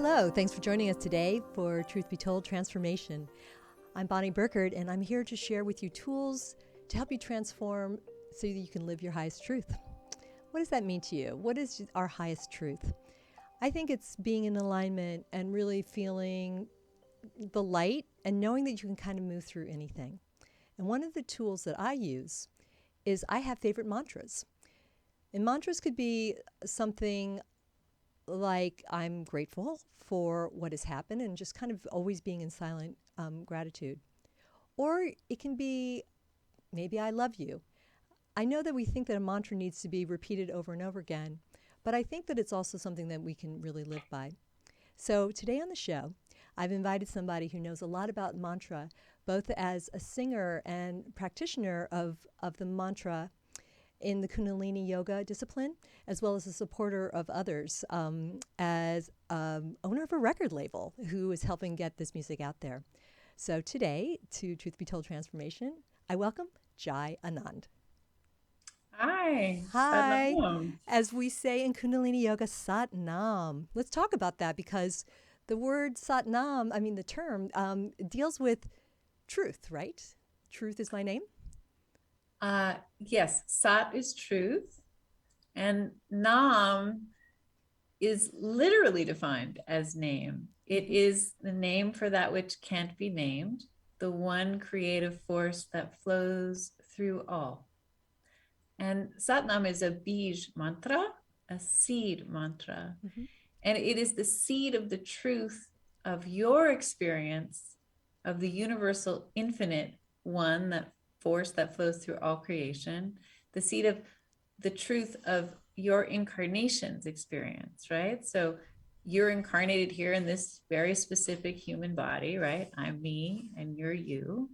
Hello, thanks for joining us today for Truth Be Told Transformation. I'm Bonnie Burkert, and I'm here to share with you tools to help you transform so that you can live your highest truth. What does that mean to you? What is our highest truth? I think it's being in alignment and really feeling the light and knowing that you can kind of move through anything. And one of the tools that I use is I have favorite mantras. And mantras could be something like I'm grateful for what has happened and just kind of always being in silent gratitude. Or it can be maybe I love you. I know that we think that a mantra needs to be repeated over and over again, but I think that it's also something that we can really live by. So today on the show, I've invited somebody who knows a lot about mantra, both as a singer and practitioner of the mantra in the Kundalini Yoga discipline, as well as a supporter of others, as owner of a record label who is helping get this music out there. So today, to Truth Be Told Transformation, I welcome Julie Yannatta. Hi. Hi. Satnam. As we say in Kundalini Yoga, satnam. Let's talk about that because the word satnam, the term, deals with truth, right? Truth is my name. Yes, Sat is truth, and Nam is literally defined as name. It is the name for that which can't be named, the one creative force that flows through all. And Satnam is a bij mantra, a seed mantra, and it is the seed of the truth of your experience of the universal infinite one, that force that flows through all creation, the seed of the truth of your incarnation's experience, right? So you're incarnated here in this very specific human body, right? I'm me and you're you.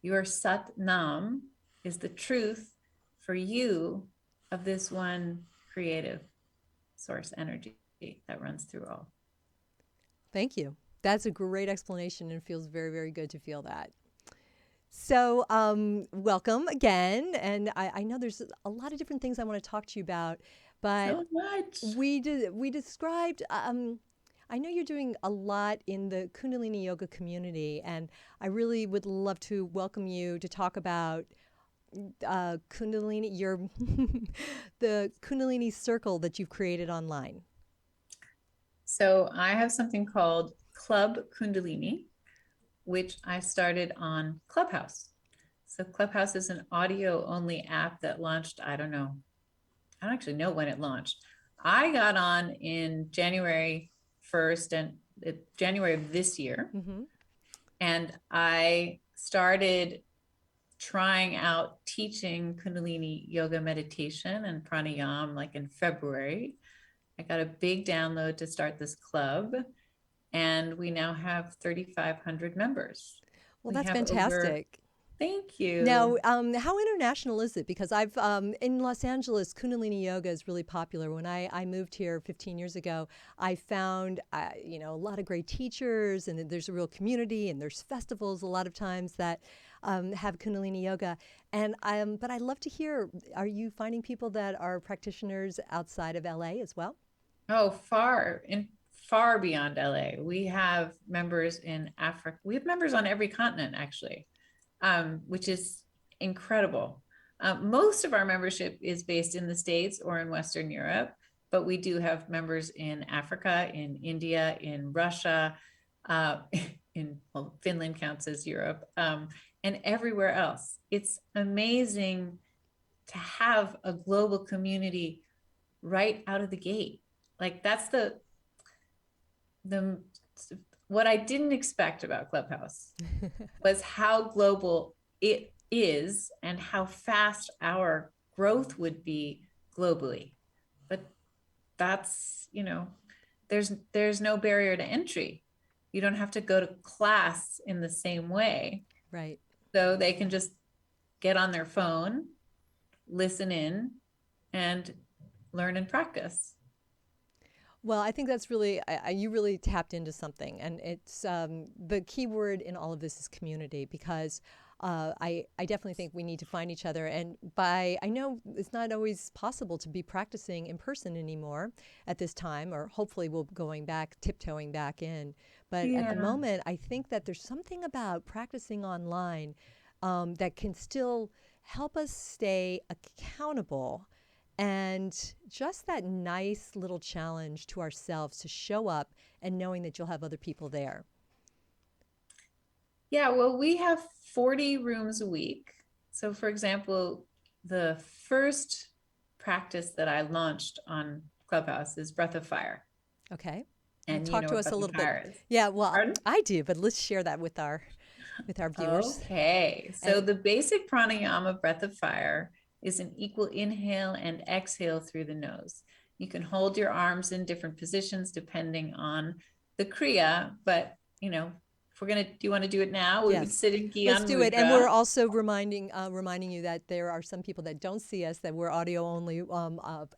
Your Satnam is the truth for you of this one creative source energy that runs through all. Thank you. That's a great explanation and feels very, very good to feel that. So welcome again. And I know there's a lot of different things I want to talk to you about, but So much. we described, I know you're doing a lot in the Kundalini Yoga community, and I really would love to welcome you to talk about Kundalini, the Kundalini circle that you've created online. So I have something called Club Kundalini, which I started on Clubhouse. So Clubhouse is an audio only app that launched, I don't actually know when it launched. I got on in January 1st and January of this year. And I started trying out teaching Kundalini yoga meditation and Pranayama like in February. I got a big download to start this club, and we now have 3,500 members. Well, that's fantastic. Thank you. Now, how international is it? Because I've in Los Angeles, Kundalini Yoga is really popular. When I moved here 15 years ago, I found a lot of great teachers, and there's a real community, and there's festivals a lot of times that have Kundalini Yoga. And but I'd love to hear: are you finding people that are practitioners outside of LA as well? Oh, far beyond LA. We have members in Africa. We have members on every continent, actually. Which is incredible. Most of our membership is based in the States or in Western Europe, but we do have members in Africa, in India, in Russia, Finland counts as Europe, and everywhere else. It's amazing to have a global community right out of the gate. Like that's the what I didn't expect about Clubhouse was how global it is and how fast our growth would be globally. But that's, there's no barrier to entry. You don't have to go to class in the same way. Right. So they can just get on their phone, listen in, and learn and practice. Well, I think that's really, you really tapped into something. And it's the key word in all of this is community, because I definitely think we need to find each other. And I know it's not always possible to be practicing in person anymore at this time, or hopefully we'll tiptoeing back in. But at the Yeah. moment, I think that there's something about practicing online that can still help us stay accountable, and just that nice little challenge to ourselves to show up and knowing that you'll have other people there. Yeah, well, we have 40 rooms a week. So, for example, the first practice that I launched on Clubhouse is Breath of Fire. Okay. And you Talk know to what us Breath a of little bit. Fire is. Yeah, well, Pardon? I do, but let's share that with our viewers. Okay. So And the basic pranayama breath of fire is an equal inhale and exhale through the nose. You can hold your arms in different positions depending on the kriya, but do you want to do it now? We would yes, sit in let's Gyan do it. And we're Mudra. also reminding you that there are some people that don't see us, that we're audio only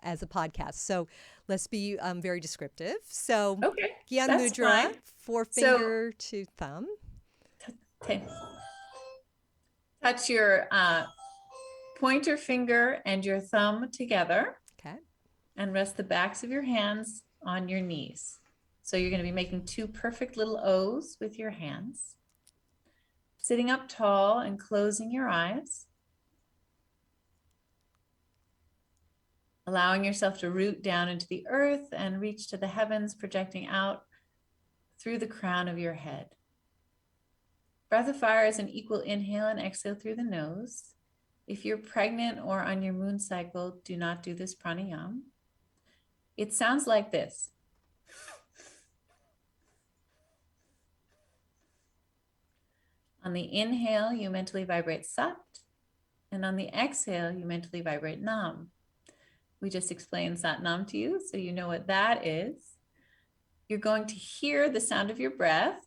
as a podcast. So let's be very descriptive. So Okay, Gyan that's Mudra, fine. So forefinger to thumb. t- touch your pointer finger and your thumb together. Okay. And rest the backs of your hands on your knees. So you're going to be making two perfect little O's with your hands. Sitting up tall and closing your eyes. Allowing yourself to root down into the earth and reach to the heavens, projecting out through the crown of your head. Breath of fire is an equal inhale and exhale through the nose. If you're pregnant or on your moon cycle, do not do this pranayama. It sounds like this. On the inhale, you mentally vibrate sat, and on the exhale, you mentally vibrate nam. We just explained satnam to you, so you know what that is. You're going to hear the sound of your breath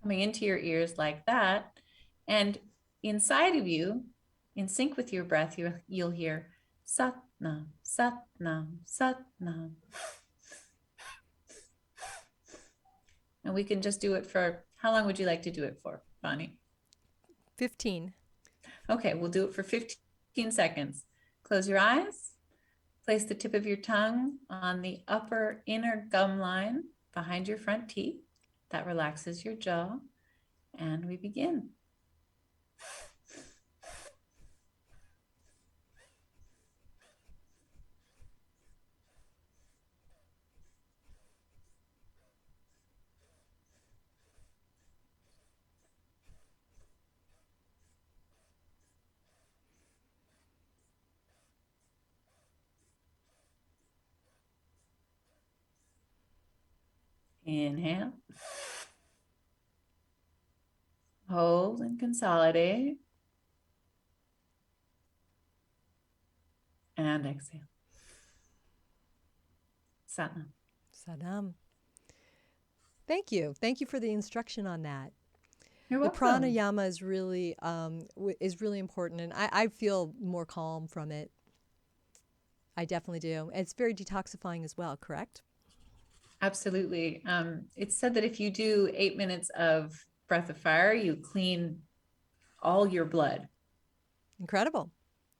coming into your ears like that, and inside of you, in sync with your breath, you'll hear satnam, satnam, satnam. And we can just do it for, how long would you like to do it for, Bonnie? 15. Okay, we'll do it for 15 seconds. Close your eyes. Place the tip of your tongue on the upper inner gum line behind your front teeth. That relaxes your jaw. And we begin. Inhale. Hold and consolidate. And exhale. Satnam. Sadam. Thank you. Thank you for the instruction on that. You're The welcome. pranayama is really important, and I feel more calm from it. I definitely do. It's very detoxifying as well, correct? Absolutely. It's said that if you do 8 minutes of breath of fire, you clean all your blood. Incredible.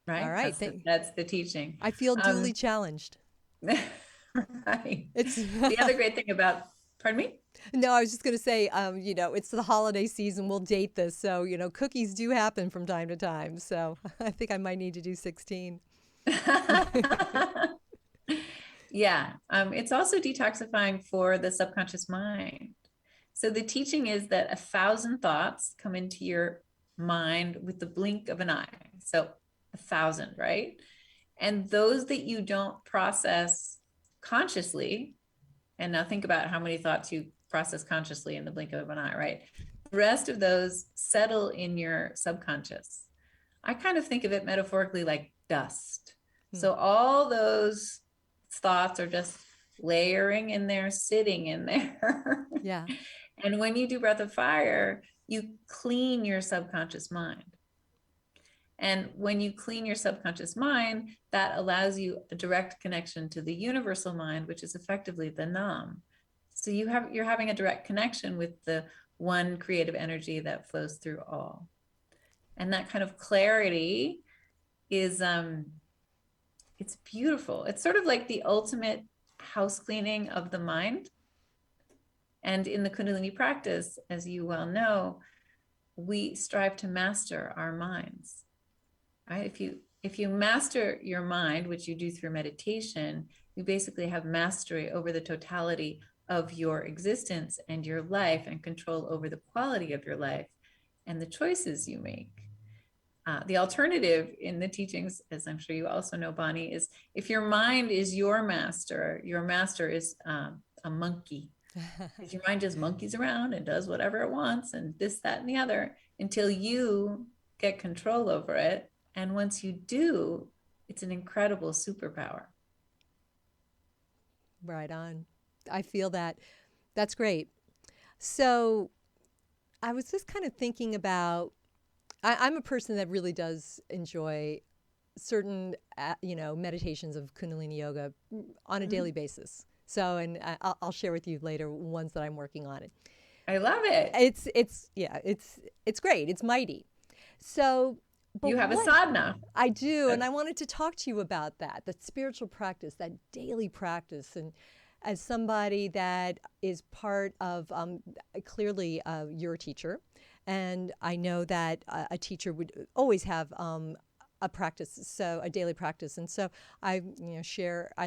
Right? All right. That's the teaching. I feel duly challenged. Right. It's The other great thing about, pardon me? No, I was just going to say, it's the holiday season. We'll date this. So, cookies do happen from time to time. So I think I might need to do 16. Yeah. It's also detoxifying for the subconscious mind. So the teaching is that 1,000 thoughts come into your mind with the blink of an eye. So 1,000, right? And those that you don't process consciously, and now think about how many thoughts you process consciously in the blink of an eye, right? The rest of those settle in your subconscious. I kind of think of it metaphorically like dust. So all those thoughts are just layering in there, sitting in there. Yeah. And when you do breath of fire, you clean your subconscious mind. And when you clean your subconscious mind, that allows you a direct connection to the universal mind, which is effectively the Nam. So you're having a direct connection with the one creative energy that flows through all. And that kind of clarity is, it's beautiful. It's sort of like the ultimate house cleaning of the mind. And in the Kundalini practice, as you well know, we strive to master our minds, right? If you master your mind, which you do through meditation, you basically have mastery over the totality of your existence and your life, and control over the quality of your life and the choices you make. The alternative in the teachings, as I'm sure you also know, Bonnie, is if your mind is your master is a monkey. Because your mind just monkeys around and does whatever it wants and this, that, and the other until you get control over it. And once you do, it's an incredible superpower. Right on. I feel that. That's great. So I was just kind of thinking about, I'm a person that really does enjoy certain, meditations of Kundalini Yoga on a daily basis. So, and I'll share with you later ones that I'm working on. I love it. It's great. It's mighty. So, but you have a sadhana. I do, and I wanted to talk to you about that spiritual practice, that daily practice. And as somebody that is part of, clearly you're a teacher, and I know that a teacher would always have a practice, so a daily practice. And so I'd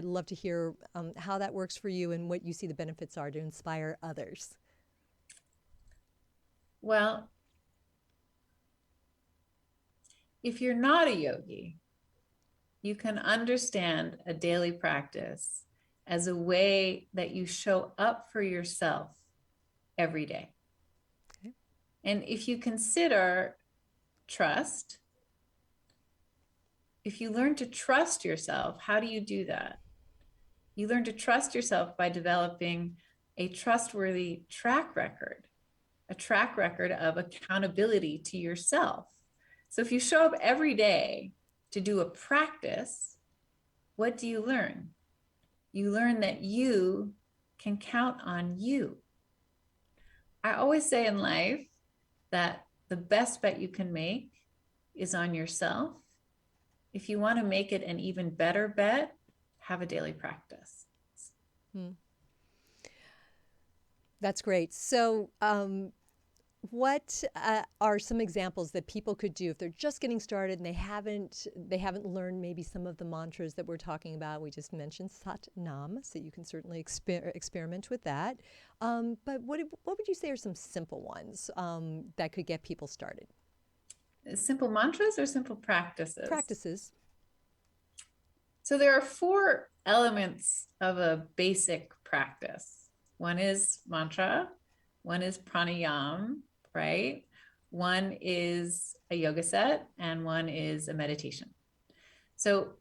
love to hear how that works for you and what you see the benefits are to inspire others. Well, if you're not a yogi, you can understand a daily practice as a way that you show up for yourself every day. Okay. And if you consider trust, if you learn to trust yourself, how do you do that? You learn to trust yourself by developing a trustworthy track record, a track record of accountability to yourself. So if you show up every day to do a practice, what do you learn? You learn that you can count on you. I always say in life that the best bet you can make is on yourself. If you want to make it an even better bet, have a daily practice. That's great. So what are some examples that people could do if they're just getting started and they haven't learned maybe some of the mantras that we're talking about? We just mentioned satnam, so you can certainly experiment with that. But what would you say are some simple ones that could get people started? Simple mantras or simple practices? Practices. So there are 4 elements of a basic practice. One is mantra, one is pranayama, right? One is a yoga set, and one is a meditation. So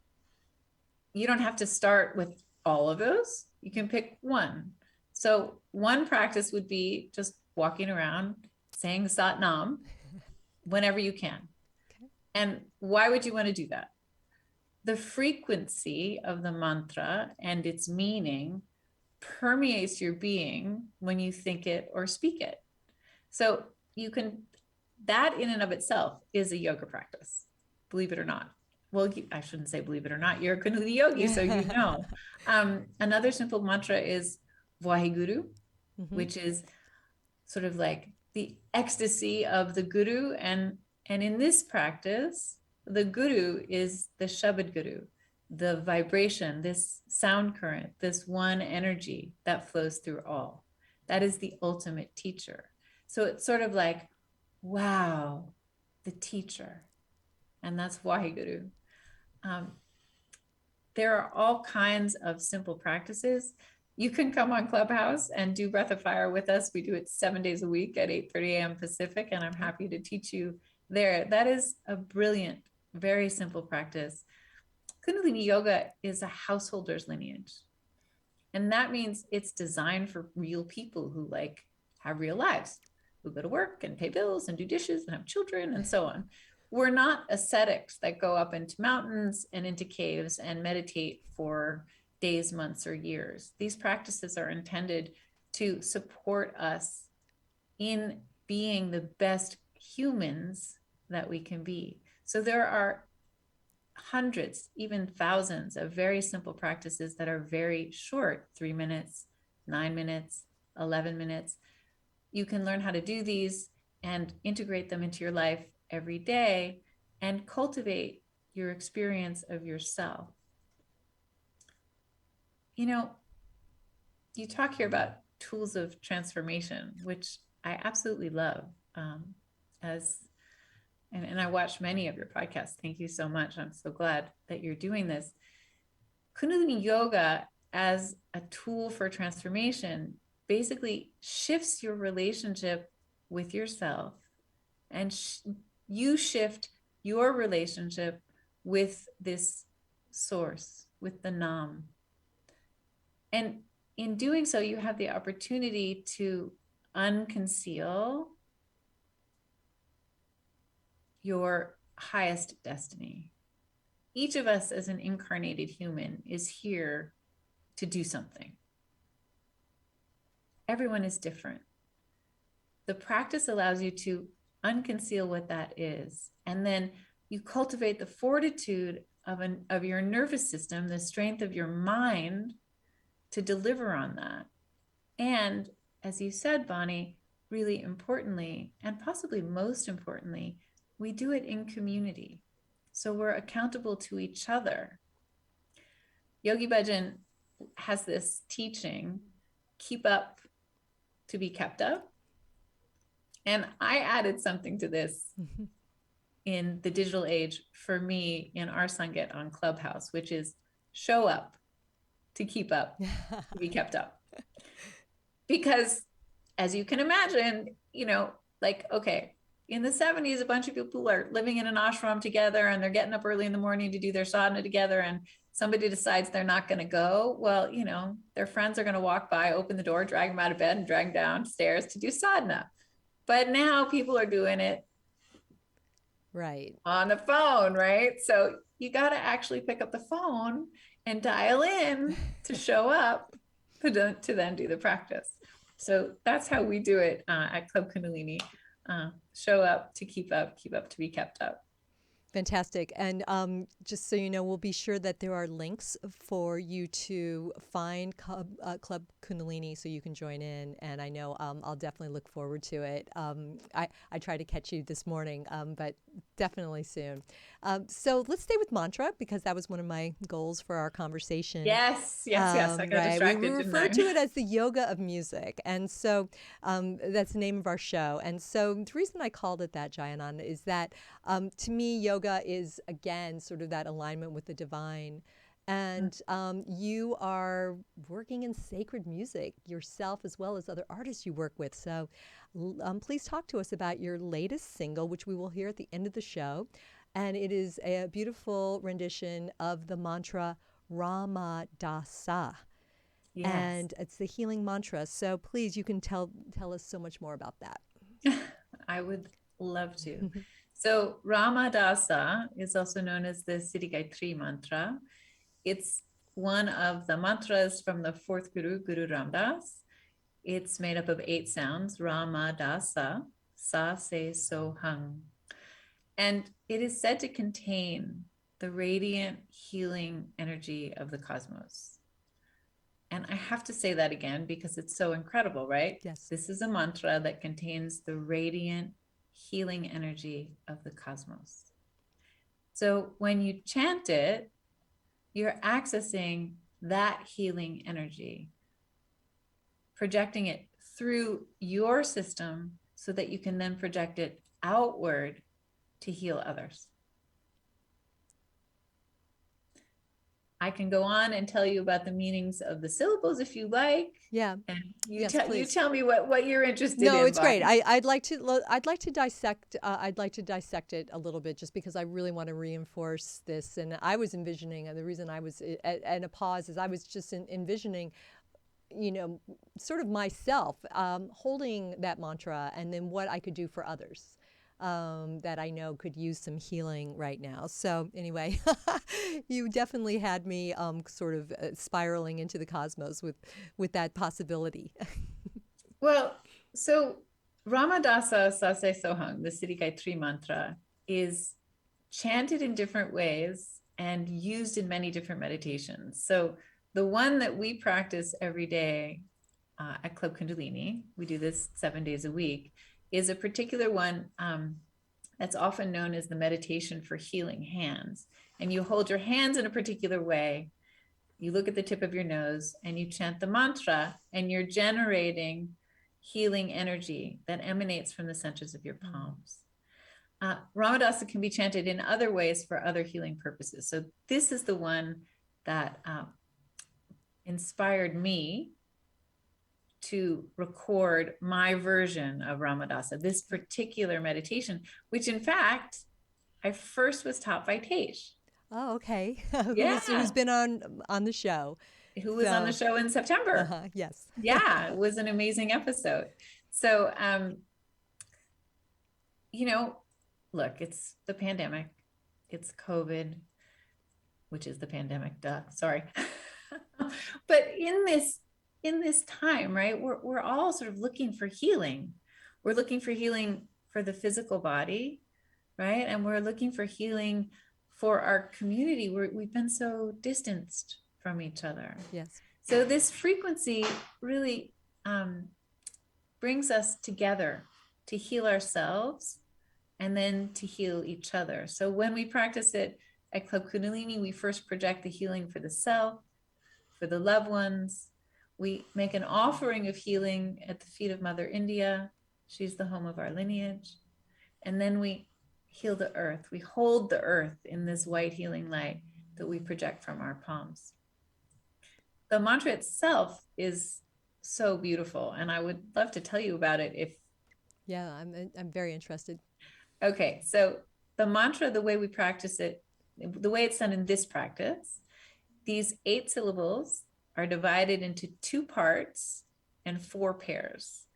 you don't have to start with all of those. You can pick one. So one practice would be just walking around saying satnam whenever you can. Okay. And why would you want to do that? The frequency of the mantra and its meaning permeates your being when you think it or speak it. So you can, that in and of itself is a yoga practice, believe it or not. Well, I shouldn't say believe it or not, you're a Kundalini yogi, so you know. Another simple mantra is Vaheguru, which is sort of like the ecstasy of the guru. And in this practice, the guru is the Shabad Guru, the vibration, this sound current, this one energy that flows through all. That is the ultimate teacher. So it's sort of like, wow, the teacher. And that's Vaheguru. There are all kinds of simple practices. You can come on Clubhouse and do Breath of Fire with us. We do it 7 days a week at 8:30 a.m. Pacific, and I'm happy to teach you there. That is a brilliant, very simple practice. Kundalini Yoga is a householder's lineage. And that means it's designed for real people who have real lives, who go to work and pay bills and do dishes and have children and so on. We're not ascetics that go up into mountains and into caves and meditate for days, months, or years. These practices are intended to support us in being the best humans that we can be. So there are hundreds, even thousands of very simple practices that are very short, 3 minutes, 9 minutes, 11 minutes. You can learn how to do these and integrate them into your life every day and cultivate your experience of yourself. You know, you talk here about tools of transformation, which I absolutely love. And I watch many of your podcasts. Thank you so much. I'm so glad that you're doing this. Kundalini Yoga as a tool for transformation basically shifts your relationship with yourself, and you shift your relationship with this source, with the Nam. And in doing so, you have the opportunity to unconceal your highest destiny. Each of us as an incarnated human is here to do something. Everyone is different. The practice allows you to unconceal what that is, and then you cultivate the fortitude of your nervous system, the strength of your mind to deliver on that. And as you said, Bonnie, really importantly, and possibly most importantly, we do it in community. So we're accountable to each other. Yogi Bhajan has this teaching, keep up to be kept up. And I added something to this in the digital age for me in our Sangat on Clubhouse, which is show up to keep up, to be kept up. Because as you can imagine, you know, like, okay, in the 70s, a bunch of people are living in an ashram together and they're getting up early in the morning to do their sadhana together, and somebody decides they're not going to go. Well, you know, their friends are going to walk by, open the door, drag them out of bed and drag them downstairs to do sadhana. But now people are doing it right on the phone, right? So you got to actually pick up the phone and dial in to show up to then do the practice. So that's how we do it at Club Kundalini. Show up to keep up to be kept up. Fantastic. And just so you know, we'll be sure that there are links for you to find Club Kundalini so you can join in. And I know I'll definitely look forward to it. I tried to catch you this morning, but definitely soon. So let's stay with mantra, because that was one of my goals for our conversation. Yes. I got distracted. We refer to it as the yoga of music. And so that's the name of our show. And so the reason I called it that, Jayananda, is that to me, yoga is, again, sort of that alignment with the divine. And you are working in sacred music yourself, as well as other artists you work with. So please talk to us about your latest single, which we will hear at the end of the show. And it is a beautiful rendition of the mantra Rama Dasa. Yes. And it's the healing mantra. So please, you can tell us so much more about that. I would love to. So Rama Dasa is also known as the Siri Gaitri mantra. It's one of the mantras from the fourth Guru, Guru Ramdas. It's made up of 8 sounds: Rama Dasa, Sa Se So Hung. And it is said to contain the radiant healing energy of the cosmos. And I have to say that again because it's so incredible, right? Yes. This is a mantra that contains the radiant healing energy of the cosmos. So when you chant it, you're accessing that healing energy, projecting it through your system so that you can then project it outward to heal others. I can go on and tell you about the meanings of the syllables if you like. Yeah. And you Yes, tell me what you're interested in. No, it's Bonnie. great. I'd like to dissect it a little bit, just because I really want to reinforce this. And I was envisioning, and the reason I was at a pause is I was just envisioning, you know, sort of myself holding that mantra, and then what I could do for others. That I know could use some healing right now. So anyway, you definitely had me sort of spiraling into the cosmos with that possibility. Well, so Ramadasa Sase Sohang, the Siri Gaitri mantra, is chanted in different ways and used in many different meditations. So the one that we practice every day at Club Kundalini, we do this 7 days a week, is a particular one that's often known as the meditation for healing hands. And you hold your hands in a particular way, you look at the tip of your nose, and you chant the mantra, and you're generating healing energy that emanates from the centers of your palms. Ramadasa can be chanted in other ways for other healing purposes. So this is the one that inspired me to record my version of Ramadasa, this particular meditation, which in fact, I first was taught by Tej. Oh, okay. Yeah. Who's been on the show. Who was on the show in September. Yes. Yeah, it was an amazing episode. So, look, it's the pandemic. It's COVID, which is the pandemic, duh, sorry. But in this time, right, we're all sort of looking for healing. We're looking for healing for the physical body, right? And we're looking for healing for our community. We've been so distanced from each other. Yes. So this frequency really brings us together to heal ourselves and then to heal each other. So when we practice it at Club Kundalini, we first project the healing for the self, for the loved ones. We make an offering of healing at the feet of Mother India. She's the home of our lineage. And then we heal the earth. We hold the earth in this white healing light that we project from our palms. The mantra itself is so beautiful, and I would love to tell you about it if... Yeah, I'm very interested. Okay, so the mantra, the way we practice it, the way it's done in this practice, these 8 syllables are divided into 2 parts and 4 pairs.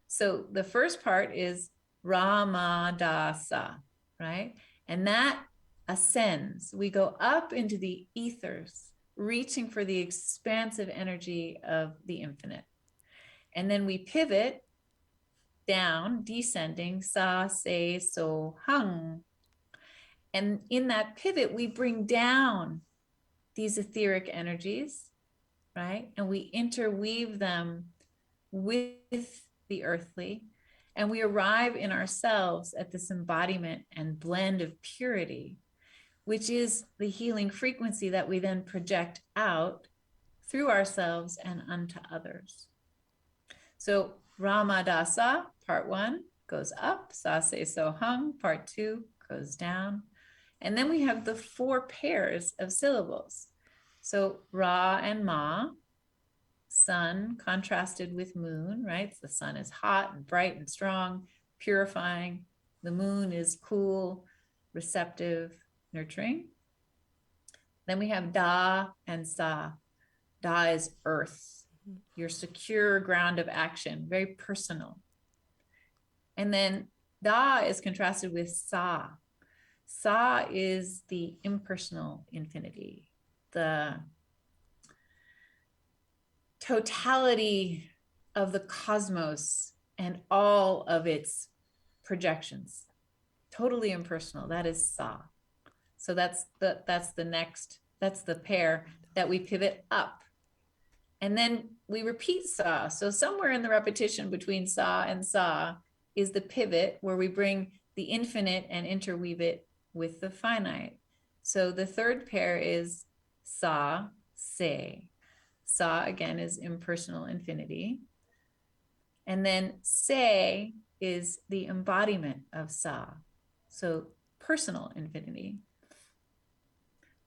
So the first part is Ramadasa, right? And that ascends. We go up into the ethers, reaching for the expansive energy of the infinite. And then we pivot down, descending, sa, se, so, hung. And in that pivot, we bring down these etheric energies, right? And we interweave them with the earthly, and we arrive in ourselves at this embodiment and blend of purity, which is the healing frequency that we then project out through ourselves and unto others. So Ramadasa, part 1, goes up. Sa Se So Hung, part 2, goes down. And then we have the 4 pairs of syllables. So Ra and Ma, sun contrasted with moon, right? So the sun is hot and bright and strong, purifying. The moon is cool, receptive, nurturing. Then we have Da and Sa. Da is earth, your secure ground of action, very personal. And then Da is contrasted with Sa. Sa is the impersonal infinity, the totality of the cosmos and all of its projections, totally impersonal. That is Sa. So that's the pair that we pivot up. And then we repeat Sa. So somewhere in the repetition between Sa and Sa is the pivot where we bring the infinite and interweave it with the finite. So the third pair is Sa, Se. Sa, again, is impersonal infinity. And then Se is the embodiment of Sa. So personal infinity.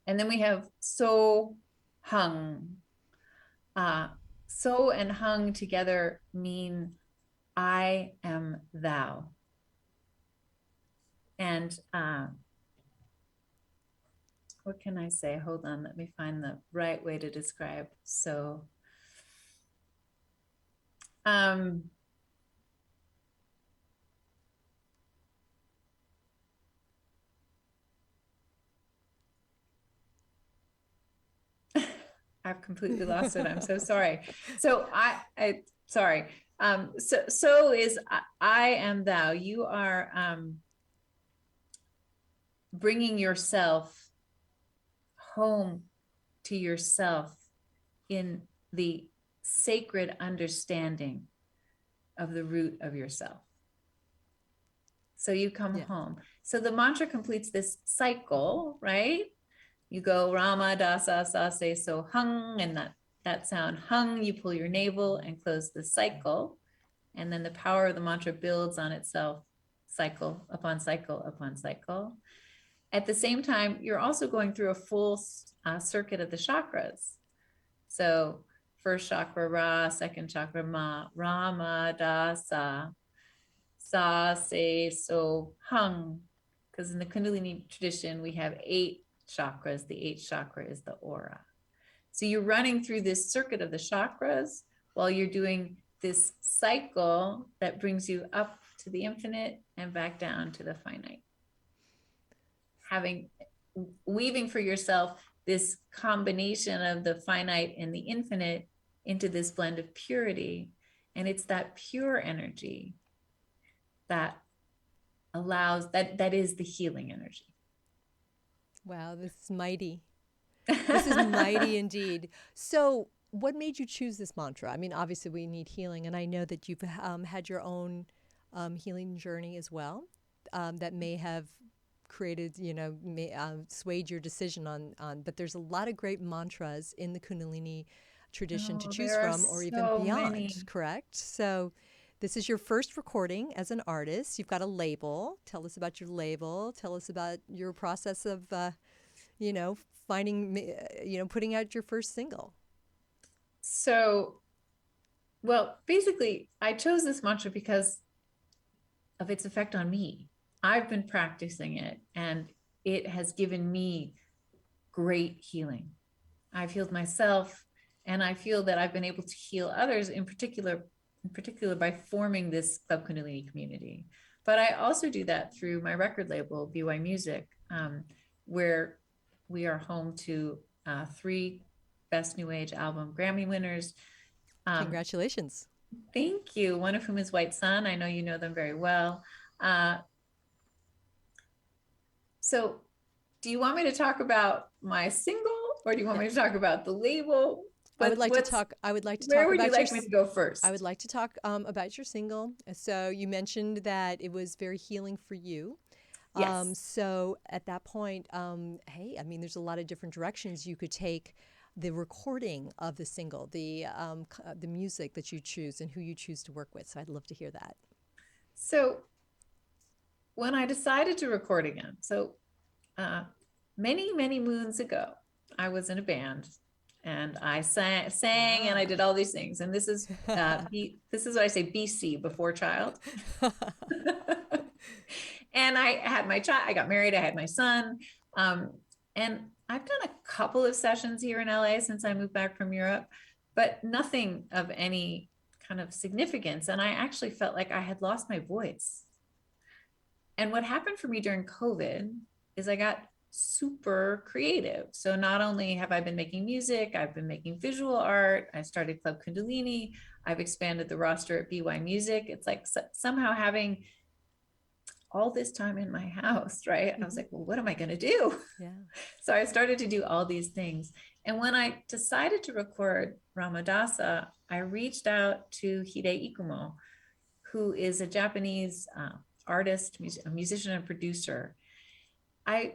And then we have So, Hung. So and Hung together mean I am thou. And what can I say? Hold on, let me find the right way to describe. So, I've completely lost it. I'm so sorry. So sorry. So is I am thou. You are bringing yourself home to yourself in the sacred understanding of the root of yourself. So you come home. So the mantra completes this cycle, right? You go Rama, Dasa, Sase, So Hung, and that sound hung, you pull your navel and close the cycle. And then the power of the mantra builds on itself, cycle upon cycle upon cycle. At the same time, you're also going through a full circuit of the chakras. So first chakra Ra, second chakra Ma, Rama, Dasa, Sa, Se, So, Hung. Because in the Kundalini tradition, we have 8 chakras. The 8th chakra is the aura. So you're running through this circuit of the chakras while you're doing this cycle that brings you up to the infinite and back down to the finite. Weaving for yourself this combination of the finite and the infinite into this blend of purity. And it's that pure energy that allows, that is the healing energy. Wow, this is mighty. This is mighty indeed. So what made you choose this mantra? I mean, obviously we need healing, and I know that you've had your own healing journey as well that may have created, swayed your decision on, but there's a lot of great mantras in the Kundalini tradition to choose from, or even beyond, many. Correct? So this is your first recording as an artist. You've got a label. Tell us about your label. Tell us about your process of, finding, putting out your first single. So, well, basically, I chose this mantra because of its effect on me. I've been practicing it, and it has given me great healing. I've healed myself, and I feel that I've been able to heal others, in particular by forming this Club Kundalini community. But I also do that through my record label, BY Music, where we are home to 3 Best New Age Album Grammy winners. Congratulations. Thank you. One of whom is White Sun. I know you know them very well. So do you want me to talk about my single, or do you want me to talk about the label? I would like to talk. Where would you like me to go first? I would like to talk about your single. So you mentioned that it was very healing for you. Yes. So at that point, hey, I mean, there's a lot of different directions you could take the recording of the single, the music that you choose, and who you choose to work with. So I'd love to hear that. So when I decided to record again, many, many moons ago, I was in a band. And I sang and I did all these things. And this is what I say, BC, before child. And I had my child, I got married, I had my son. And I've done a couple of sessions here in LA since I moved back from Europe, but nothing of any kind of significance. And I actually felt like I had lost my voice. And what happened for me during COVID is I got super creative. So not only have I been making music, I've been making visual art. I started Club Kundalini. I've expanded the roster at BY Music. It's like somehow having all this time in my house, right? I was like, well, what am I going to do? Yeah. So I started to do all these things. And when I decided to record Ramadasa, I reached out to Heday Ikumo, who is a Japanese artist, a musician and producer. I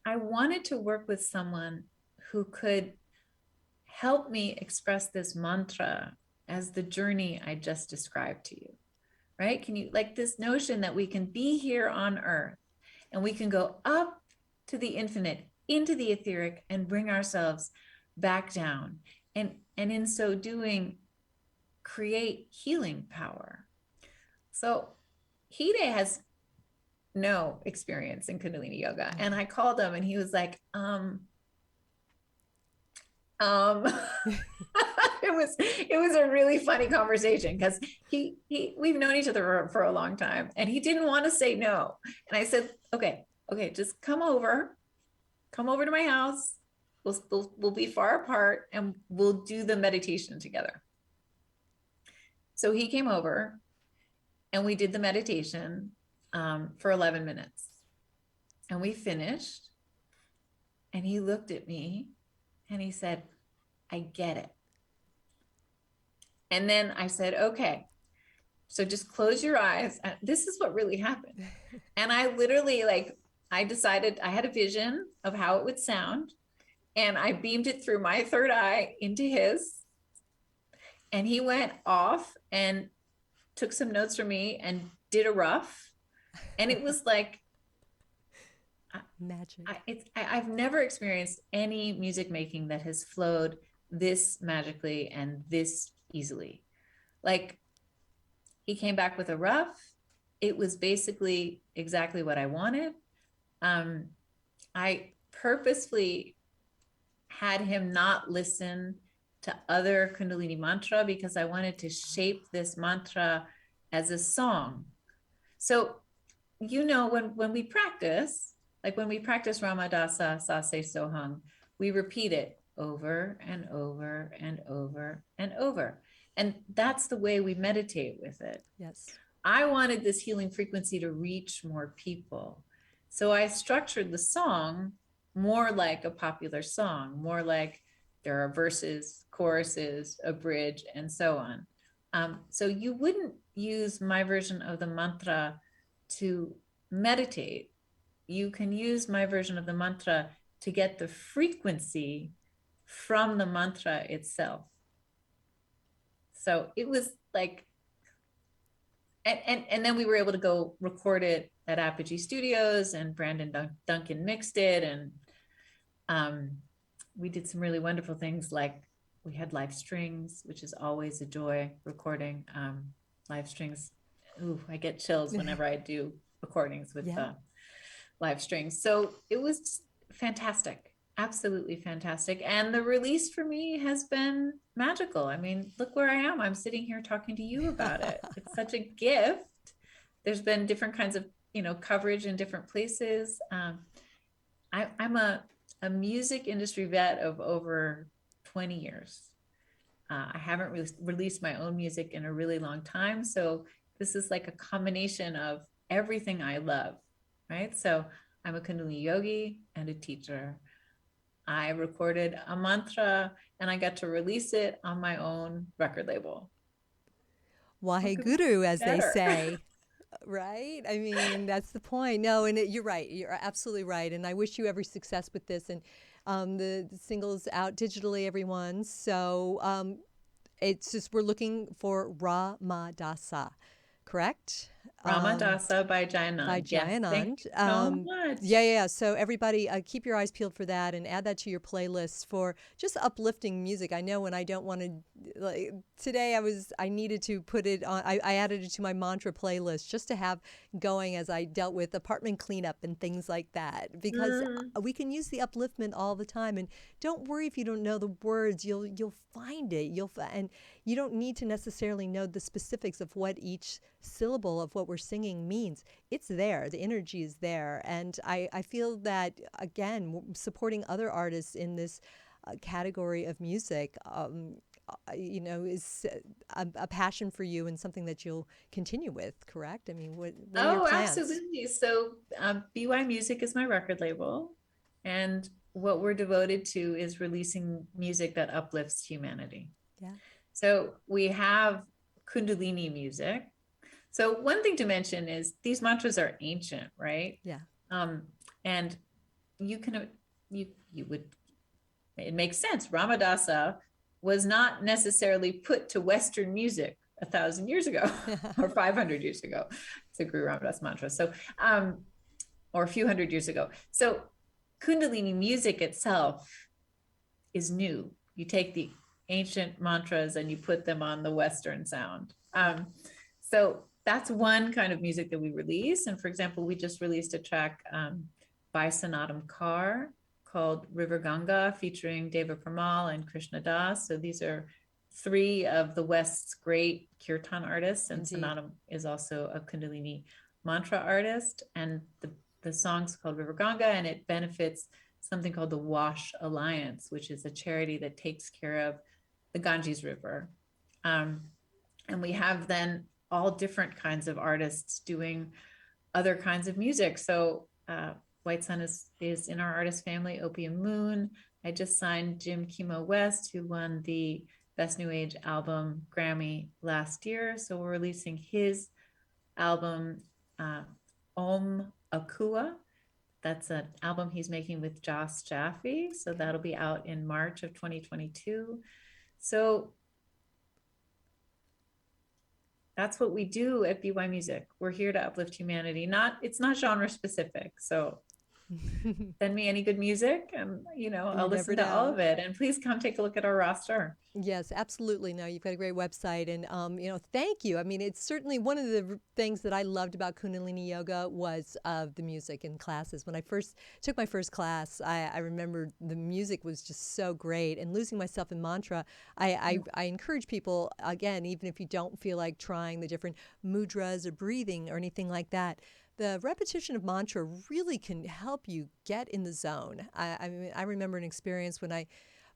wanted to work with someone who could help me express this mantra as the journey I just described to you, right? Can you, like, this notion that we can be here on earth and we can go up to the infinite, into the etheric, and bring ourselves back down. And in so doing, create healing power. So Heday has no experience in Kundalini Yoga. And I called him and he was like, it was a really funny conversation because we've known each other for a long time and he didn't want to say no. And I said, okay, just come over to my house. We'll be far apart and we'll do the meditation together. So he came over and we did the meditation for 11 minutes. And we finished. And he looked at me and he said, I get it. And then I said, okay, so just close your eyes. This is what really happened. And I literally, like, I decided, I had a vision of how it would sound. And I beamed it through my third eye into his. And he went off and took some notes from me and did a rough. And it was like magic. I've never experienced any music making that has flowed this magically and this easily. Like, he came back with a rough. It was basically exactly what I wanted. I purposefully had him not listen to other Kundalini mantra because I wanted to shape this mantra as a song. So, you know, when we practice, like when we practice Ramadasa, Sase Soham, we repeat it over and over and over and over. And that's the way we meditate with it. Yes. I wanted this healing frequency to reach more people. So I structured the song more like a popular song, more like there are verses, choruses, a bridge, and so on. So you wouldn't use my version of the mantra to meditate. You can use my version of the mantra to get the frequency from the mantra itself. So it was like, and then we were able to go record it at Apogee Studios, and Brandon Duncan mixed it, and we did some really wonderful things, like we had live strings, which is always a joy recording live strings. Ooh, I get chills whenever I do recordings with live strings. So it was fantastic. Absolutely fantastic. And the release for me has been magical. I mean, look where I am. I'm sitting here talking to you about it. It's such a gift. There's been different kinds of, you know, coverage in different places. I'm a music industry vet of over 20 years. I haven't released my own music in a really long time. So this is like a combination of everything I love, right? So I'm a Kundalini yogi and a teacher. I recorded a mantra and I got to release it on my own record label. Waheguru, as they say. Right? I mean, that's the point. No, and you're right. You're absolutely right. And I wish you every success with this. And the single's out digitally, everyone. So it's just, we're looking for Ramadasa, correct? Ramadasa by Jayanand. By Jayanand. Yes, thank you so much. Yeah. So everybody, keep your eyes peeled for that and add that to your playlist for just uplifting music. I know when I don't want to, like today I needed to put it on, I added it to my mantra playlist just to have going as I dealt with apartment cleanup and things like that, because we can use the upliftment all the time. And don't worry if you don't know the words, you'll find it. And you don't need to necessarily know the specifics of what each syllable of what we're singing means. It's there. The energy is there. And I feel that, again, supporting other artists in this category of music, you know, is a passion for you and something that you'll continue with, correct? I mean, what are your plans? Absolutely. So BY Music is my record label. And what we're devoted to is releasing music that uplifts humanity. Yeah. So we have Kundalini music. So one thing to mention is these mantras are ancient, right? Yeah. And you would, it makes sense. Ramadasa was not necessarily put to Western music 1,000 years ago or 500 years ago. It's a Guru Ramadas mantra. So, or a few hundred years ago. So Kundalini music itself is new. You take the ancient mantras and you put them on the Western sound. So that's one kind of music that we release. And for example, we just released a track by Sanattam Kaur called River Ganga, featuring Deva Premal and Krishna Das. So these are three of the West's great kirtan artists. And Indeed. Sanattam is also a Kundalini mantra artist. And the song's called River Ganga, and it benefits something called the Wash Alliance, which is a charity that takes care of the Ganges River. And we have then all different kinds of artists doing other kinds of music. So White Sun is in our artist family. Opium Moon. I just signed Jim Kimo West, who won the Best New Age Album Grammy last year. So we're releasing his album, Om Akua. That's an album he's making with Joss Jaffe. So that'll be out in March of 2022. So that's what we do at BY Music. We're here to uplift humanity. It's not genre specific. So send me any good music and, I'll listen to all of it. And please come take a look at our roster. Yes, absolutely. No, you've got a great website, and thank you. I mean, it's certainly one of the things that I loved about Kundalini Yoga was the music in classes. When I first took my first class, I remember the music was just so great, and losing myself in mantra. I encourage people, again, even if you don't feel like trying the different mudras or breathing or anything like that, the repetition of mantra really can help you get in the zone. I mean, I remember an experience when I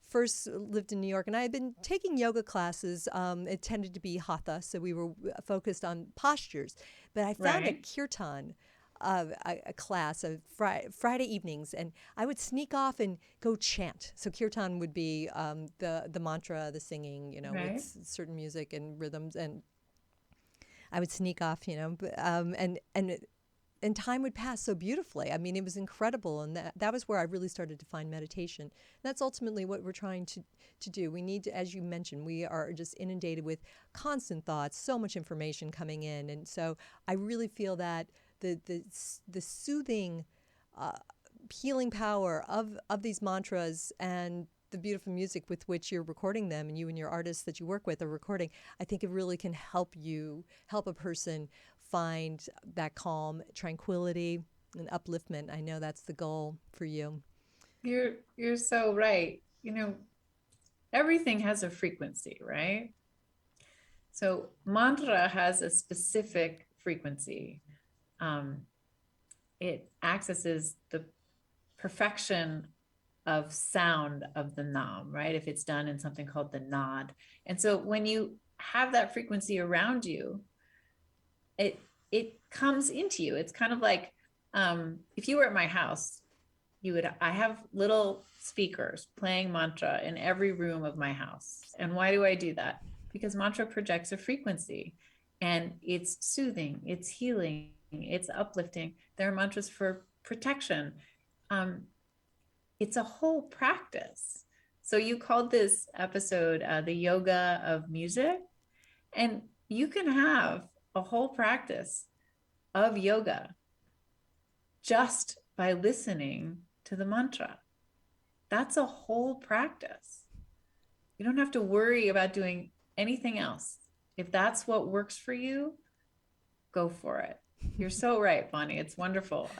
first lived in New York, and I had been taking yoga classes. It tended to be hatha, so we were focused on postures. But I found a kirtan, a class of Friday evenings, and I would sneak off and go chant. So kirtan would be the mantra, the singing, with certain music and rhythms, and I would sneak off, and time would pass so beautifully. I mean, it was incredible. And that was where I really started to find meditation. That's ultimately what we're trying to do. We need to, as you mentioned, we are just inundated with constant thoughts, so much information coming in. And so I really feel that the soothing, healing power of these mantras and the beautiful music with which you're recording them, and you and your artists that you work with are recording, I think it really can help a person find that calm, tranquility, and upliftment. I know that's the goal for you. You're so right. Everything has a frequency, right? So mantra has a specific frequency. It accesses the perfection of sound of the nam, right? If it's done in something called the nod. And so when you have that frequency around you, it comes into you. It's kind of like if you were at my house, I have little speakers playing mantra in every room of my house. And why do I do that? Because mantra projects a frequency, and it's soothing, it's healing, it's uplifting. There are mantras for protection. It's a whole practice. So you called this episode the yoga of music, and you can have a whole practice of yoga just by listening to the mantra. That's a whole practice. You don't have to worry about doing anything else. If that's what works for you, go for it. You're so right, Bonnie. It's wonderful.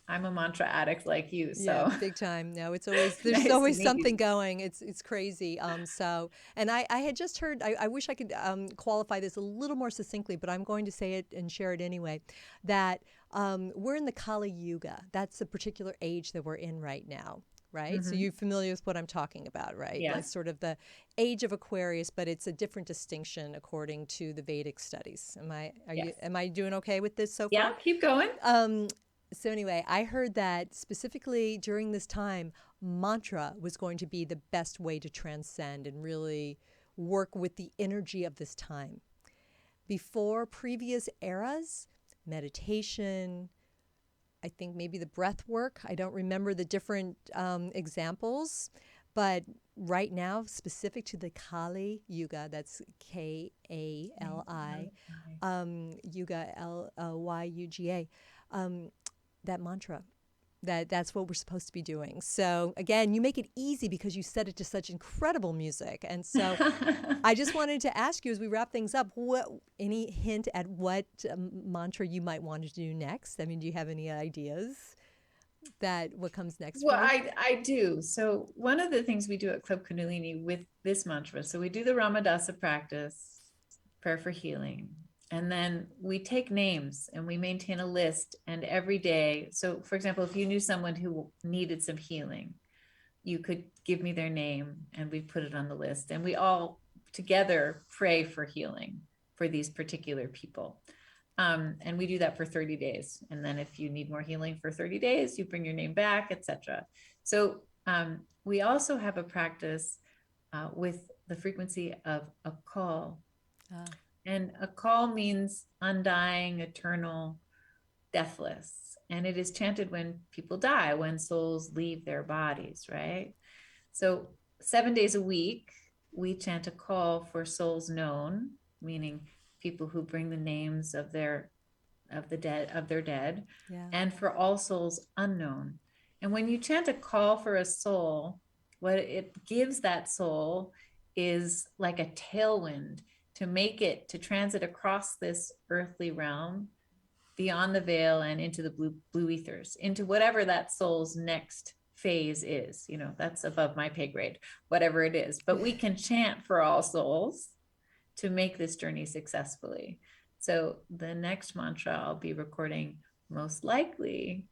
I'm a mantra addict like you. So yeah, big time. No, it's always there's nice always something going. It's crazy. And I had just heard. I wish I could qualify this a little more succinctly, but I'm going to say it and share it anyway. That we're in the Kali Yuga. That's the particular age that we're in right now. Right. Mm-hmm. So you're familiar with what I'm talking about, right? Yes. Like sort of the age of Aquarius, but it's a different distinction according to the Vedic studies. Am I doing okay with this so far? Yeah, keep going. So anyway, I heard that specifically during this time, mantra was going to be the best way to transcend and really work with the energy of this time. Before previous eras, meditation, I think maybe the breath work, I don't remember the different examples, but right now, specific to the Kali Yuga, that's Kali, Yuga, Lyuga, that mantra, that's what we're supposed to be doing. So again, you make it easy because you set it to such incredible music. And so I just wanted to ask you as we wrap things up, any hint at what mantra you might want to do next? I mean, do you have any ideas what comes next? Well, I do. So one of the things we do at Club Kundalini with this mantra, so we do the Ramadasa practice, prayer for healing. And then we take names and we maintain a list, and every day. So for example, if you knew someone who needed some healing, you could give me their name and we put it on the list, and we all together pray for healing for these particular people. And we do that for 30 days. And then if you need more healing for 30 days, you bring your name back, etc. So we also have a practice with the frequency of a call. And a call means undying, eternal, deathless. And it is chanted when people die, when souls leave their bodies, right? So 7 days a week, we chant a call for souls known, meaning people who bring the names of their dead, Yeah. and for all souls unknown. And when you chant a call for a soul, what it gives that soul is like a tailwind to make it to transit across this earthly realm, beyond the veil and into the blue ethers, into whatever that soul's next phase is. You know, that's above my pay grade, whatever it is. But we can chant for all souls to make this journey successfully. So the next mantra I'll be recording most likely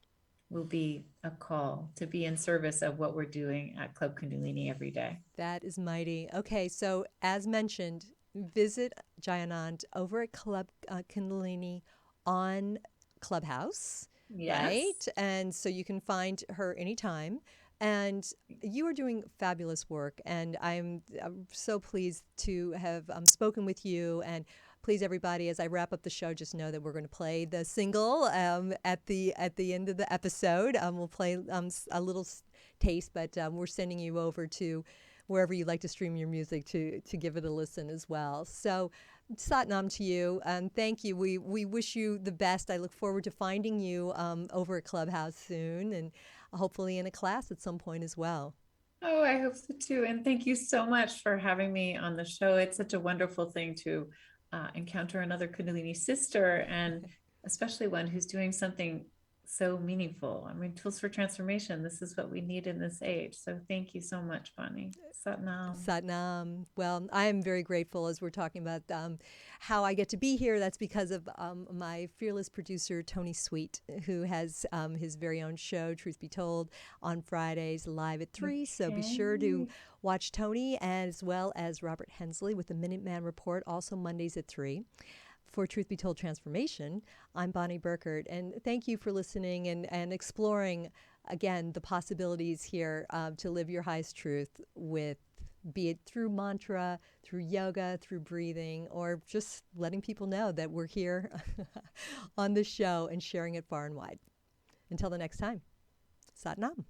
will be a call to be in service of what we're doing at Club Kundalini every day. That is mighty. Okay, so as mentioned, visit Anand over at Club Kundalini on Clubhouse, Yes. right? And so you can find her anytime. And you are doing fabulous work, and I'm so pleased to have spoken with you. And please, everybody, as I wrap up the show, just know that we're going to play the single at the end of the episode. We'll play a little taste, but we're sending you over to wherever you like to stream your music to give it a listen as well. So satnam to you, and thank you. We wish you the best. I look forward to finding you over at Clubhouse soon, and hopefully in a class at some point as well. Oh, I hope so too. And thank you so much for having me on the show. It's such a wonderful thing to encounter another Kundalini sister, and especially one who's doing something so meaningful. I mean, tools for transformation. This is what we need in this age. So thank you so much, Bonnie. Satnam. Satnam. Well, I am very grateful as we're talking about how I get to be here. That's because of my fearless producer, Tony Sweet, who has his very own show, Truth Be Told, on Fridays live at 3. Okay. So be sure to watch Tony, as well as Robert Hensley with the Minuteman Report, also Mondays at 3. For Truth Be Told Transformation, I'm Bonnie Burkert, and thank you for listening and exploring, again, the possibilities here to live your highest truth with, be it through mantra, through yoga, through breathing, or just letting people know that we're here on the show and sharing it far and wide. Until the next time, Satnam.